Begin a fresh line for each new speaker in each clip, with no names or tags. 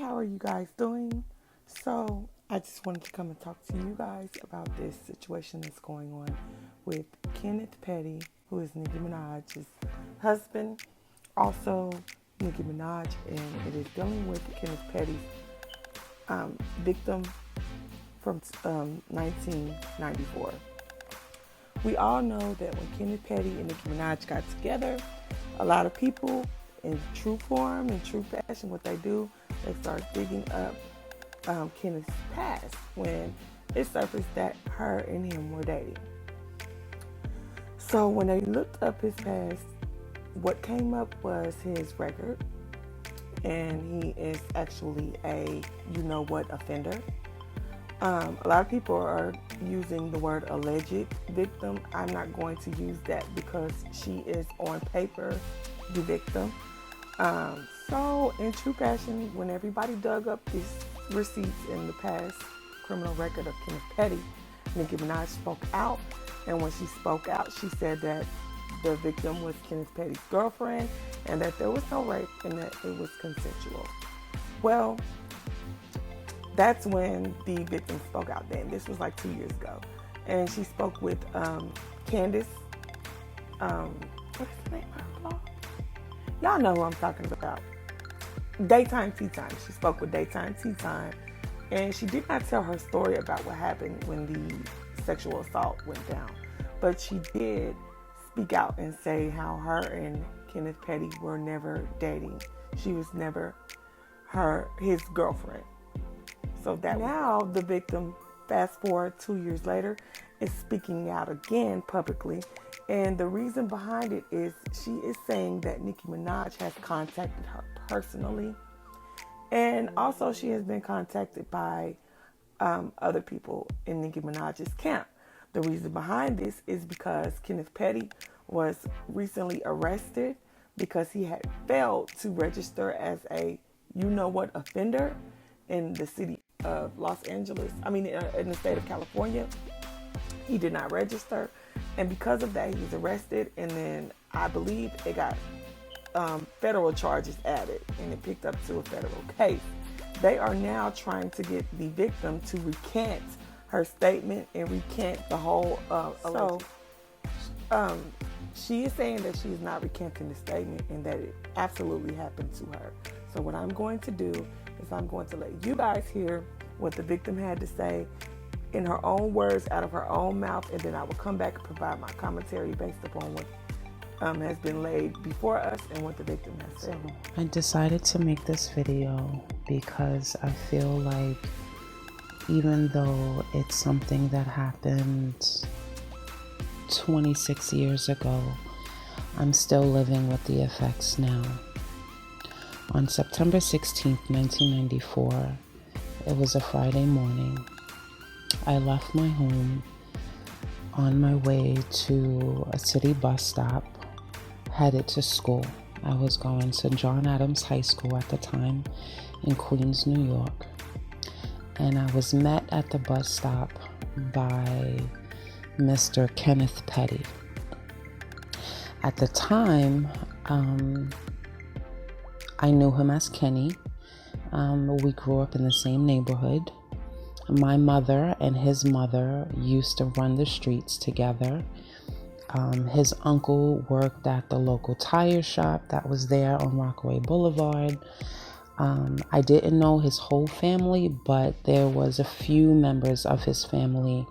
how are you guys doing? So, I just wanted to come and talk to you guys about this situation that's going on with Kenneth Petty, who is Nicki Minaj's husband, also Nicki Minaj, and it is dealing with Kenneth Petty's victim from 1994. We all know that when Kenneth Petty and Nicki Minaj got together, a lot of people in true form, in true fashion, what they do, they start digging up Kenneth's past when it surfaced that her and him were dating. So when they looked up his past, what came up was his record, and he is actually a you-know-what offender. A lot of people are using the word alleged victim. I'm not going to use that because she is on paper the victim. So in true fashion, when everybody dug up these receipts in the past criminal record of Kenneth Petty, Nicki Minaj spoke out. And when she spoke out, she said that the victim was Kenneth Petty's girlfriend and that there was no rape and that it was consensual. Well, that's when the victim spoke out then. This was like 2 years ago. And she spoke with Candace. What's the name of her blog? Y'all know who I'm talking about. Daytime Tea Time. She spoke with Daytime Tea Time. And she did not tell her story about what happened when the sexual assault went down. But she did speak out and say how her and Kenneth Petty were never dating. She was never his girlfriend. So that now the victim, fast forward 2 years later, is speaking out again publicly. And the reason behind it is she is saying that Nicki Minaj has contacted her personally. And also she has been contacted by other people in Nicki Minaj's camp. The reason behind this is because Kenneth Petty was recently arrested because he had failed to register as a you-know-what offender in the city of Los Angeles. In the state of California. He did not register. And because of that, he was arrested. And then I believe it got federal charges added. And it picked up to a federal case. They are now trying to get the victim to recant her statement and recant the whole she is saying that she is not recanting the statement and that it absolutely happened to her. So what I'm going to do is I'm going to let you guys hear what the victim had to say in her own words, out of her own mouth, and then I will come back and provide my commentary based upon what has been laid before us and what the victim has said.
I decided to make this video because I feel like even though it's something that happened 26 years ago, I'm still living with the effects now. On September 16th, 1994, it was a Friday morning. I left my home on my way to a city bus stop, headed to school. I was going to John Adams High School at the time in Queens, New York. And I was met at the bus stop by Mr. Kenneth Petty. At the time, I knew him as Kenny. We grew up in the same neighborhood. My mother and his mother used to run the streets together. His uncle worked at the local tire shop that was there on Rockaway Boulevard. I didn't know his whole family, but there was a few members of his family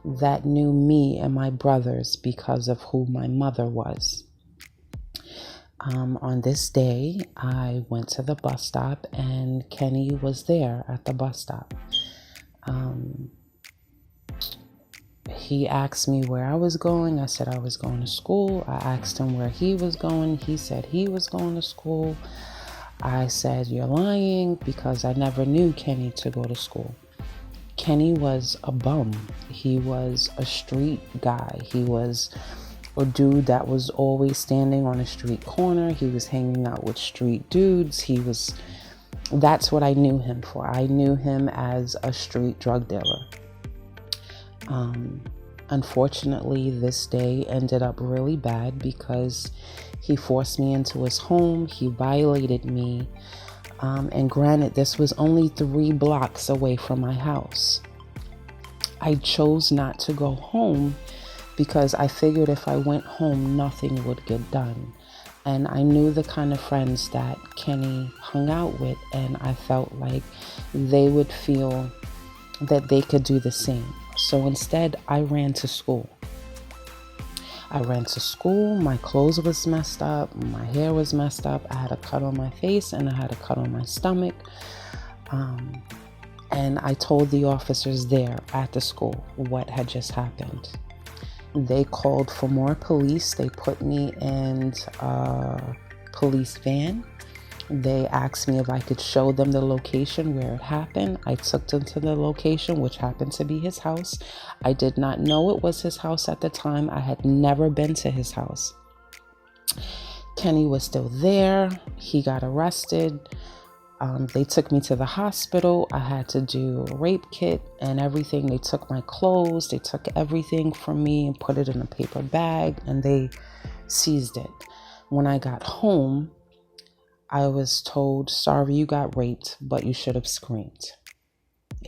that knew me and my brothers because of who my mother was. On this day, I went to the bus stop and Kenny was there at the bus stop. He asked me where I was going. I said I was going to school. I asked him where he was going. He said he was going to school. I said, you're lying, because I never knew Kenny to go to school. Kenny was a bum. He was a street guy. He was a dude that was always standing on a street corner. He was hanging out with street dudes. That's what I knew him for. I knew him as a street drug dealer. Unfortunately, this day ended up really bad because he forced me into his home. He violated me. And granted, this was only 3 blocks away from my house. I chose not to go home because I figured if I went home, nothing would get done. And I knew the kind of friends that Kenny hung out with, and I felt like they would feel that they could do the same. So instead, I ran to school. My clothes was messed up, my hair was messed up, I had a cut on my face and I had a cut on my stomach. And I told the officers there at the school what had just happened. They called for more police. They put me in a police van. They asked me if I could show them the location where it happened. I took them to the location, which happened to be his house. I did not know it was his house at the time. I had never been to his house. Kenny was still there. He got arrested. They took me to the hospital. I had to do a rape kit and everything. They took my clothes. They took everything from me and put it in a paper bag, and they seized it. When I got home, I was told, sorry you got raped, but you should have screamed.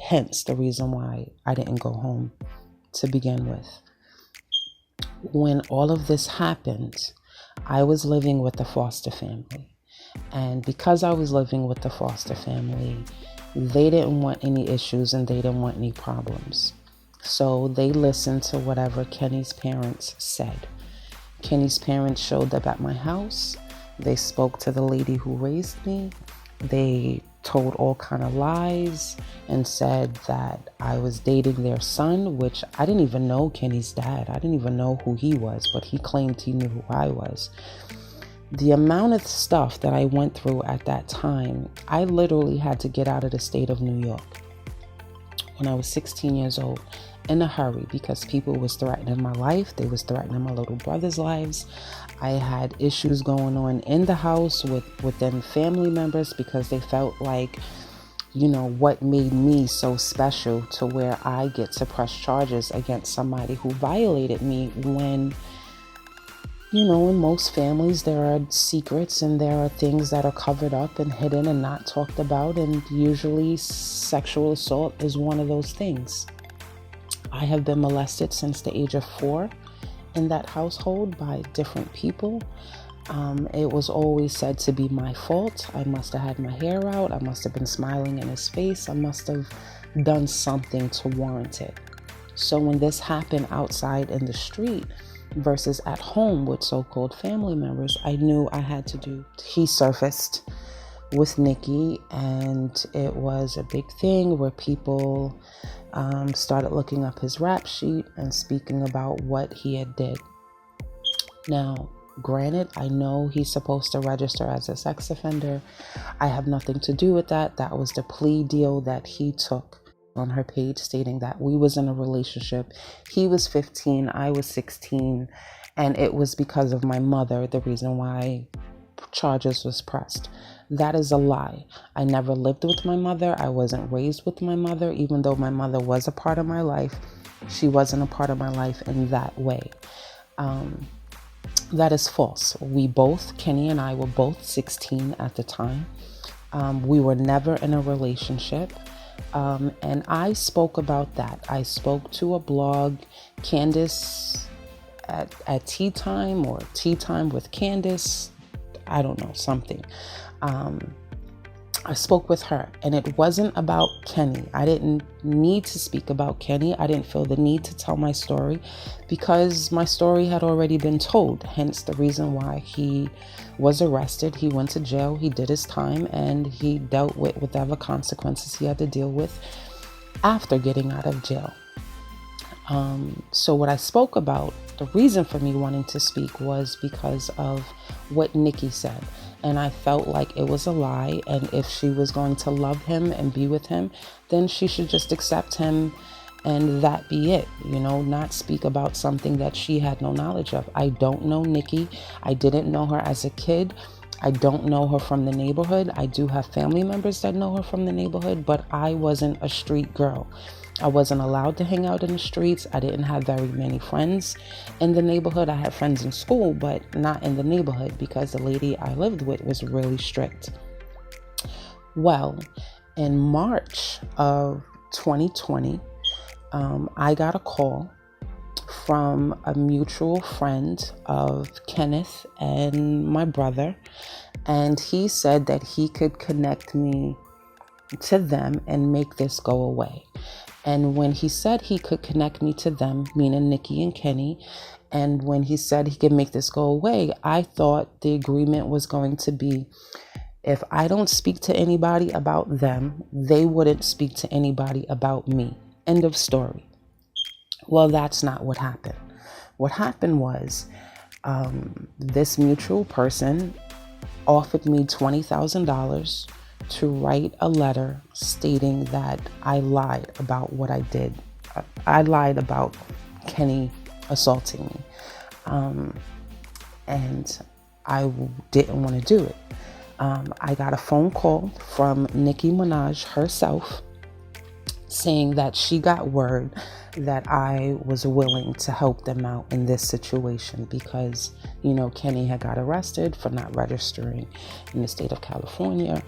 Hence the reason why I didn't go home to begin with. When all of this happened, I was living with the foster family. And because I was living with the foster family, they didn't want any issues and they didn't want any problems. So they listened to whatever Kenny's parents said. Kenny's parents showed up at my house. They spoke to the lady who raised me. They told all kind of lies and said that I was dating their son, which I didn't even know Kenny's dad. I didn't even know who he was, but he claimed he knew who I was. The amount of stuff that I went through at that time, I literally had to get out of the state of New York when I was 16 years old in a hurry because people was threatening my life. They was threatening my little brother's lives. I had issues going on in the house within family members because they felt like, you know, what made me so special to where I get to press charges against somebody who violated me when, you know, in most families, there are secrets and there are things that are covered up and hidden and not talked about. And usually sexual assault is one of those things. I have been molested since the age of 4 in that household by different people. It was always said to be my fault. I must have had my hair out. I must have been smiling in his face. I must have done something to warrant it. So when this happened outside in the street, versus at home with so-called family members, I knew I had to do. He surfaced with Nicki, and it was a big thing where people started looking up his rap sheet and speaking about what he had did. Now, granted, I know he's supposed to register as a sex offender. I have nothing to do with that. That was the plea deal that he took on her page, stating that we was in a relationship. He was 15, I was 16, and it was because of my mother, the reason why charges was pressed. That is a lie. I never lived with my mother. I wasn't raised with my mother. Even though my mother was a part of my life, she wasn't a part of my life in that way. That is false. We both, Kenny and I, were both 16 at the time. We were never in a relationship. And I spoke about that. I spoke to a blog, Candace at Tea Time, or Tea Time with Candace. I don't know, something. I spoke with her, and it wasn't about Kenny. I didn't need to speak about Kenny. I didn't feel the need to tell my story because my story had already been told. Hence the reason why he was arrested. He went to jail. He did his time, and he dealt with whatever consequences he had to deal with after getting out of jail. So what I spoke about, the reason for me wanting to speak was because of what Nicki said. And I felt like it was a lie. And if she was going to love him and be with him, then she should just accept him and that be it. You know, not speak about something that she had no knowledge of. I don't know Nicki. I didn't know her as a kid. I don't know her from the neighborhood. I do have family members that know her from the neighborhood, but I wasn't a street girl. I wasn't allowed to hang out in the streets. I didn't have very many friends in the neighborhood. I had friends in school, but not in the neighborhood because the lady I lived with was really strict. Well, in March of 2020, I got a call from a mutual friend of Kenneth and my brother, and he said that he could connect me to them and make this go away. And when he said he could connect me to them, meaning Nicki and Kenny, and when he said he could make this go away, I thought the agreement was going to be, if I don't speak to anybody about them, they wouldn't speak to anybody about me. End of story. Well, that's not what happened. What happened was this mutual person offered me $20,000 to write a letter stating that I lied about what I did. I lied about Kenny assaulting me. And I didn't want to do it. I got a phone call from Nicki Minaj herself saying that she got word that I was willing to help them out in this situation because, Kenny had got arrested for not registering in the state of California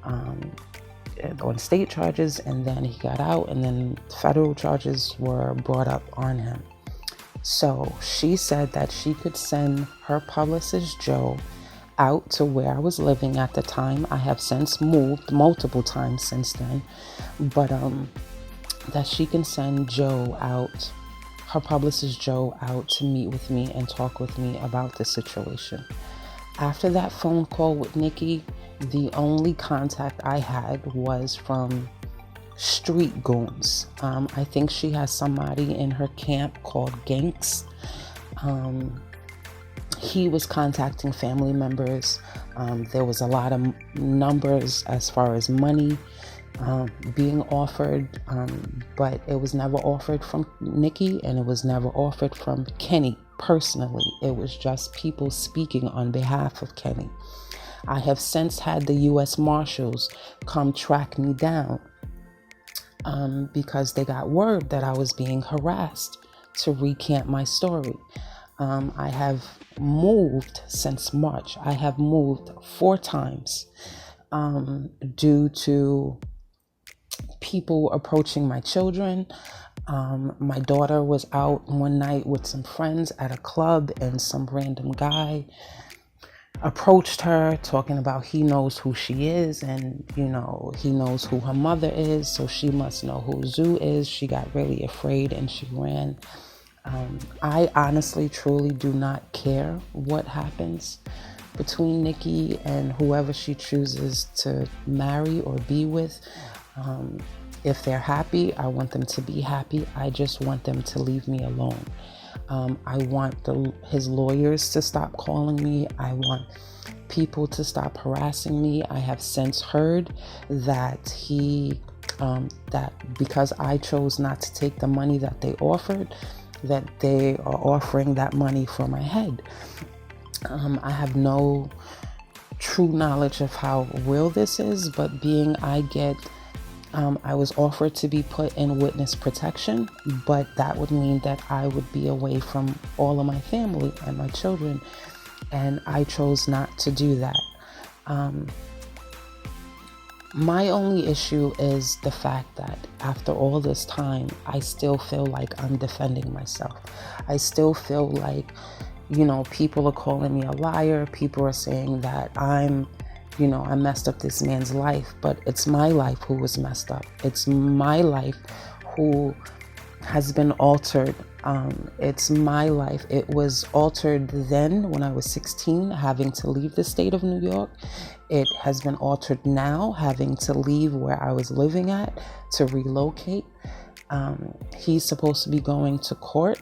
on state charges, and then he got out, and then federal charges were brought up on him. So she said that she could send her publicist, Joe, out to where I was living at the time. I have since moved multiple times since then, but that she can send Joe out, her publicist Joe, out to meet with me and talk with me about the situation. After that phone call with Nicki, the only contact I had was from street goons. I think she has somebody in her camp called Ganks. He was contacting family members. There was a lot of numbers as far as money being offered, but it was never offered from Nicki, and it was never offered from Kenny personally. It was just people speaking on behalf of Kenny. I have since had the U.S. Marshals come track me down because they got word that I was being harassed to recant my story. I have moved since March. I have moved 4 times due to people approaching my children. My daughter was out one night with some friends at a club, and some random guy approached her talking about he knows who she is, and he knows who her mother is, so she must know who Zoo is. She got really afraid and she ran. I honestly, truly do not care what happens between Nicki and whoever she chooses to marry or be with. If they're happy, I want them to be happy. I just want them to leave me alone. I want his lawyers to stop calling me. I want people to stop harassing me. I have since heard that that because I chose not to take the money that they offered, that they are offering that money for my head. I have no true knowledge of how real this is, but being I was offered to be put in witness protection, but that would mean that I would be away from all of my family and my children, and I chose not to do that. My only issue is the fact that after all this time, I still feel like I'm defending myself. I still feel like, people are calling me a liar. People are saying that I messed up this man's life, but it's my life who was messed up. It's my life who has been altered. It's my life. It was altered then when I was 16, having to leave the state of New York. It has been altered now, having to leave where I was living at to relocate. He's supposed to be going to court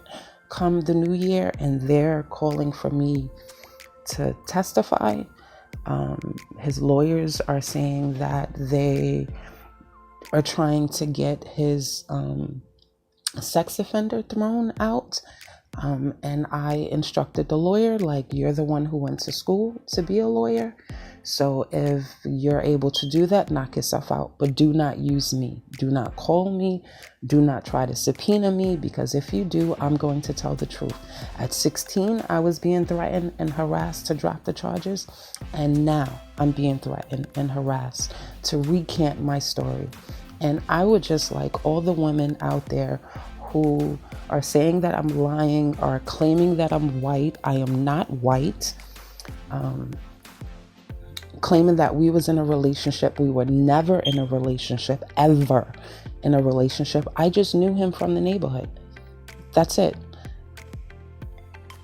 come the new year, and they're calling for me to testify. His lawyers are saying that they are trying to get his sex offender thrown out And I instructed the lawyer, like, you're the one who went to school to be a lawyer. So if you're able to do that, knock yourself out. But do not use me. Do not call me. Do not try to subpoena me, because if you do, I'm going to tell the truth. At 16, I was being threatened and harassed to drop the charges. And now I'm being threatened and harassed to recant my story. And I would just like all the women out there who are saying that I'm lying or claiming that I'm white. I am not white. Claiming that we was in a relationship. We were never in a relationship, ever in a relationship. I just knew him from the neighborhood. That's it.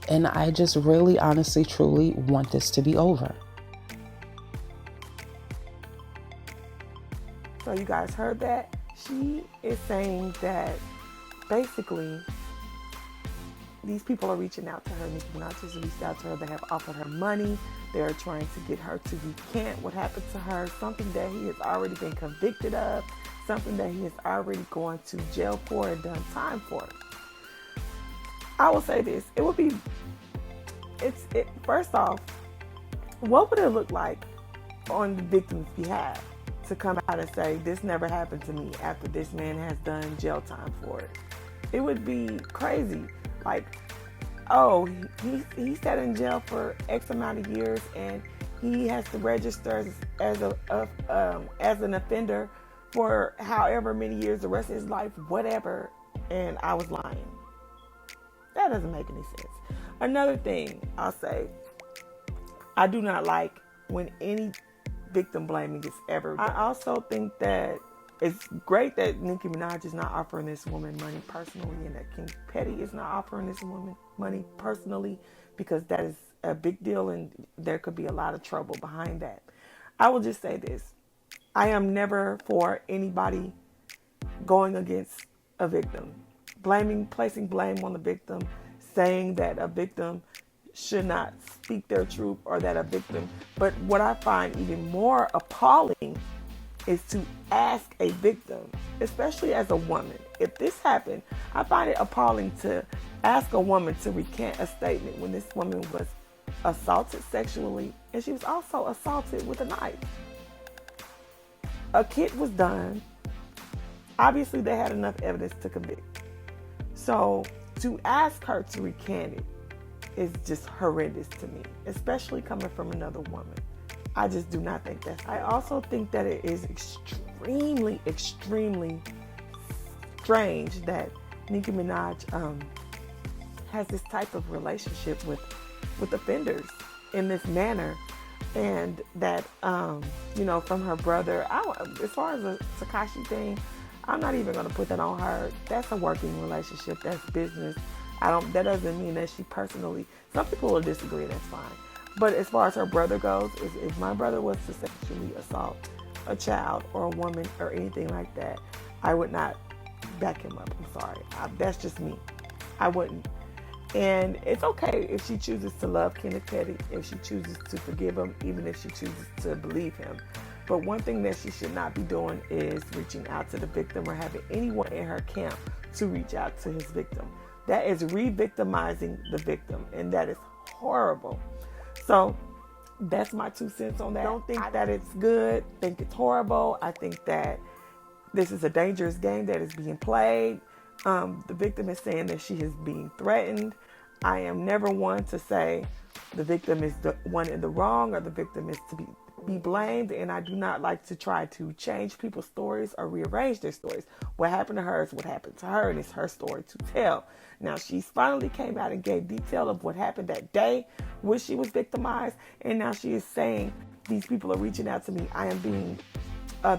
And I just really, honestly, truly want this to be over.
So you guys heard that? She is saying that basically these people are reaching out to her. Nicki Minaj has reached out to her. They have offered her money. They're trying to get her to recant what happened to her, something that he has already been convicted of, something that he has already gone to jail for and done time for. I will say this. First off, what would it look like on the victim's behalf to come out and say, this never happened to me after this man has done jail time for it? It would be crazy. Like, oh, he sat in jail for X amount of years and he has to register as an offender for however many years, the rest of his life, whatever, and I was lying. That doesn't make any sense. Another thing I'll say, I do not like when any victim blaming is ever done. I also think that it's great that Nicki Minaj is not offering this woman money personally, and that Kenneth Petty is not offering this woman money personally, because that is a big deal and there could be a lot of trouble behind that. I will just say this. I am never for anybody going against a victim. Placing blame on the victim, saying that a victim should not speak their truth or that a victim. But what I find even more appalling is to ask a victim, especially as a woman. If this happened, I find it appalling to ask a woman to recant a statement when this woman was assaulted sexually and she was also assaulted with a knife. A kid was done. Obviously, they had enough evidence to convict. So to ask her to recant it is just horrendous to me, especially coming from another woman. I just do not think that. I also think that it is extremely, extremely strange that Nicki Minaj has this type of relationship with offenders in this manner, and that from her brother. As far as the Tekashi thing, I'm not even going to put that on her. That's a working relationship. That's business. That doesn't mean that she personally. Some people will disagree. That's fine. But as far as her brother goes, if my brother was to sexually assault a child or a woman or anything like that, I would not back him up. I'm sorry. That's just me. I wouldn't. And it's okay if she chooses to love Kenneth Petty, if she chooses to forgive him, even if she chooses to believe him. But one thing that she should not be doing is reaching out to the victim or having anyone in her camp to reach out to his victim. That is re-victimizing the victim, and that is horrible. So that's my 2 cents on that. I don't think that it's good. I think it's horrible. I think that this is a dangerous game that is being played. The victim is saying that she is being threatened. I am never one to say the victim is the one in the wrong or the victim is to be blamed, and I do not like to try to change people's stories or rearrange their stories. What happened to her is what happened to her, and it's her story to tell. Now, she's finally came out and gave detail of what happened that day when she was victimized, and now she is saying, these people are reaching out to me, I am being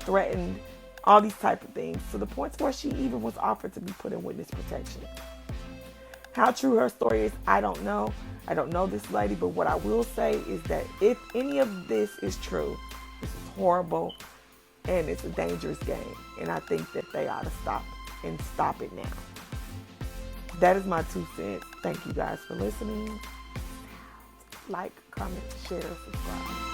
threatened, all these type of things, to the point where she even was offered to be put in witness protection. How true her story is, I don't know. I don't know this lady, but what I will say is that if any of this is true, this is horrible and it's a dangerous game. And I think that they ought to stop it now. That is my 2 cents. Thank you guys for listening. Like, comment, share, subscribe.